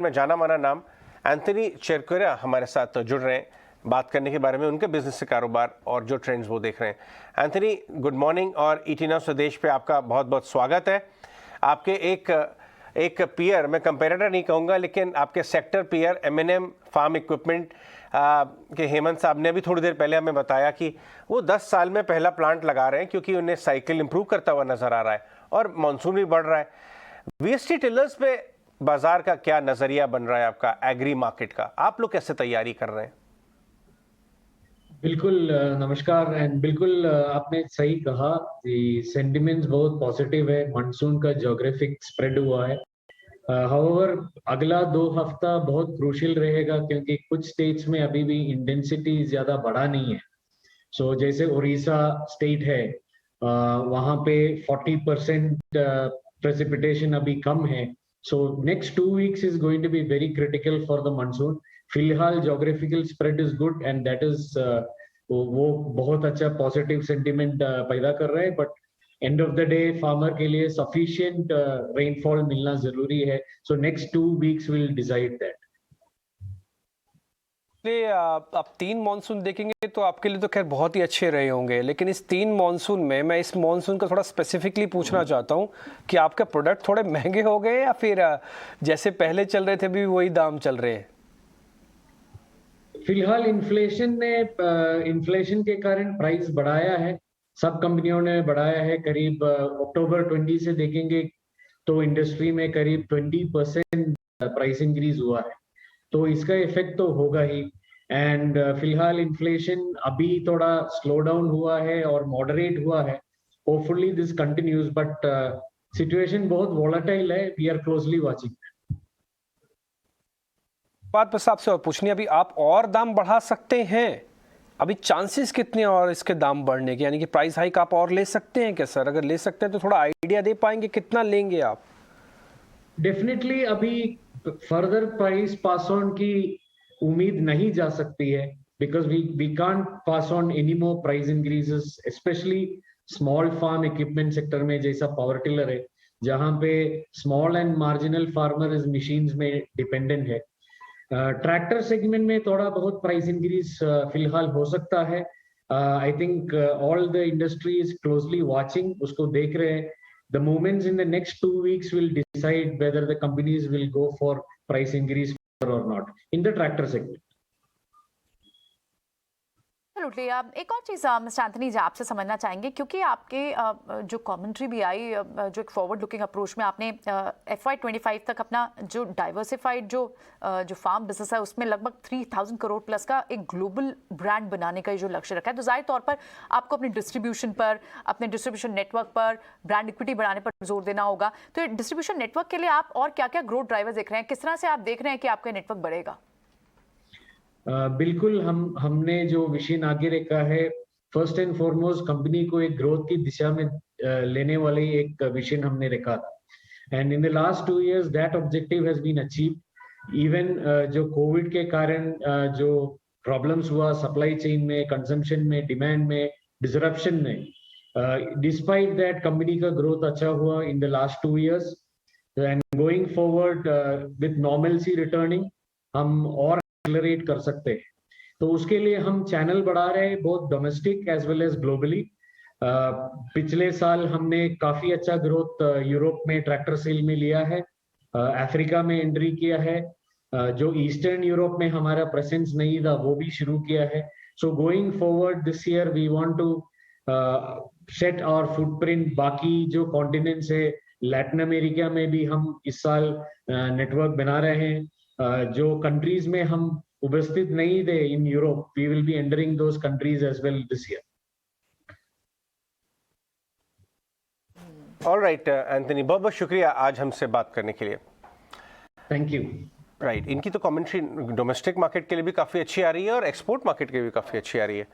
में जाना माना नाम एंथनी चेरकोरा हमारे साथ जुड़ रहे हैं बात करने के बारे में उनके बिजनेस से कारोबार और जो ट्रेंड्स वो देख रहे हैं। एंथनी, गुड मॉर्निंग और ईटी नाउ स्वदेश पे आपका बहुत बहुत स्वागत है। आपके एक पीयर, मैं कंपेरेटर नहीं कहूँगा, लेकिन आपके सेक्टर पीयर एम&एम फार्म इक्विपमेंट के हेमंत साहब ने अभी थोड़ी देर पहले हमें बताया कि वो 10 साल में पहला प्लांट लगा रहे हैं क्योंकि उन्हें साइकिल इंप्रूव करता हुआ नजर आ रहा है और मानसून भी बढ़ रहा है। वीएसटी टिलर्स पे बाजार का क्या नजरिया बन रहा है आपका, एग्री मार्केट का? आप लोग कैसे तैयारी कर रहे हैं? बिल्कुल, नमस्कार। एंड बिल्कुल आपने सही कहा कि सेंटिमेंट्स बहुत पॉजिटिव है। मानसून का ज्योग्राफिक स्प्रेड हुआ है। हाउएवर अगला 2 हफ्ता बहुत क्रूशियल रहेगा क्योंकि कुछ स्टेट्स में अभी भी इंटेंसिटी ज्यादा बढ़ा नहीं है। सो जैसे उड़ीसा स्टेट है, वहाँ पे 40% प्रेसिपिटेशन अभी कम है। So next 2 weeks is going to be very critical for the monsoon. फिलहाल geographical spread is good and that is वो बहुत अच्छा पॉजिटिव सेंटिमेंट पैदा कर रहा है। But end of the day farmer के लिए सफिशिएंट रेनफॉल मिलना जरूरी है। So next 2 weeks will decide that. आप 3 मॉनसून देखेंगे तो आपके लिए तो खैर बहुत ही अच्छे रहे होंगे, लेकिन इस 3 मॉनसून में मैं इस मॉनसून का थोड़ा स्पेसिफिकली पूछना चाहता हूँ कि आपके प्रोडक्ट थोड़े महंगे हो गए या फिर जैसे पहले चल रहे थे भी वही दाम चल रहे हैं? फिलहाल इन्फ्लेशन के कारण प्राइस बढ़ाया है। सब कंपनियों ने बढ़ाया है। करीब अक्टूबर 20 से देखेंगे तो इंडस्ट्री में करीब 20% प्राइस इंक्रीज हुआ है। तो इसका इफेक्ट तो होगा ही। एंड फिलहाल इन्फ्लेशन अभी थोड़ा स्लो डाउन हुआ है और मॉडरेट हुआ है। Hopefully this continues, but situation बहुत वॉलेटाइल है। We are closely watching. बात बस आपसे और पूछनी, अभी आप और दाम बढ़ा सकते हैं? अभी चांसेस कितने और इसके दाम बढ़ने के, यानी कि प्राइस हाइक आप और ले सकते हैं क्या सर? अगर ले सकते हैं तो थोड़ा आइडिया दे पाएंगे कितना लेंगे आप? डेफिनेटली अभी फर्दर प्राइस पास ऑन की उम्मीद नहीं जा सकती है because we can't pass on any more price increases, especially small farm equipment sector में, जैसा पावर टिलर है, जहां पे small and marginal farmer is machines में डिपेंडेंट है। ट्रैक्टर सेगमेंट में थोड़ा बहुत प्राइस इंक्रीज फिलहाल हो सकता है। I think all the industry is closely watching, उसको देख रहे हैं। The movements in the next 2 weeks will decide whether the companies will go for price increase or not in the tractor segment. Absolutely. एक और चीज़ mister Anthony जी आपसे समझना चाहेंगे, क्योंकि आपके जो कमेंट्री भी आई, जो एक फॉरवर्ड लुकिंग अप्रोच में आपने FY25 तक अपना जो डाइवर्सिफाइड जो फार्म बिजनेस है उसमें लगभग 3000 करोड़ प्लस का एक ग्लोबल ब्रांड बनाने का जो लक्ष्य रखा है, तो जाहिर तौर पर आपको अपने डिस्ट्रीब्यूशन पर, अपने डिस्ट्रीब्यूशन नेटवर्क पर, ब्रांड इक्विटी बढ़ाने पर जोर देना होगा। तो डिस्ट्रीब्यूशन नेटवर्क के लिए आप और क्या क्या ग्रोथ ड्राइवर देख रहे हैं? किस तरह से आप देख रहे हैं कि आपका नेटवर्क बढ़ेगा? बिल्कुल, हमने जो विजन आगे रखा है, फर्स्ट एंड फॉरमोस्ट कंपनी को एक ग्रोथ की दिशा में लेने वाले एक विजन हमने रखा था। And in the last 2 years that objective has been achieve. Even जो कोविड के कारण जो प्रॉब्लम्स हुआ सप्लाई चेन में, कंजम्पशन में, डिमांड में, डिसरप्शन में, डिस्पाइट दैट कंपनी का ग्रोथ अच्छा हुआ in the last 2 years। And going forward with normalcy returning, हम और एक्सेलरेट कर सकते हैं। तो उसके लिए हम चैनल बढ़ा रहे हैं, both domestic as well as globally. पिछले साल हमने काफी अच्छा ग्रोथ यूरोप में ट्रैक्टर सेल में लिया है, अफ्रीका में एंट्री किया है, जो ईस्टर्न यूरोप में हमारा प्रेजेंस नहीं था वो भी शुरू किया है। So going forward this year we want to set our footprint बाकी जो कॉन्टिनेंट्स है। लैटिन अमेरिका में भी हम इस साल नेटवर्क बना रहे हैं। जो कंट्रीज में हम उपस्थित नहीं थे in Europe, we will be entering those countries as well this year. Alright Anthony, बहुत बहुत शुक्रिया आज हमसे बात करने के लिए। Thank you. राइट, इनकी तो कमेंट्री डोमेस्टिक मार्केट के लिए भी काफ़ी अच्छी आ रही है और एक्सपोर्ट मार्केट के लिए भी काफ़ी अच्छी आ रही है।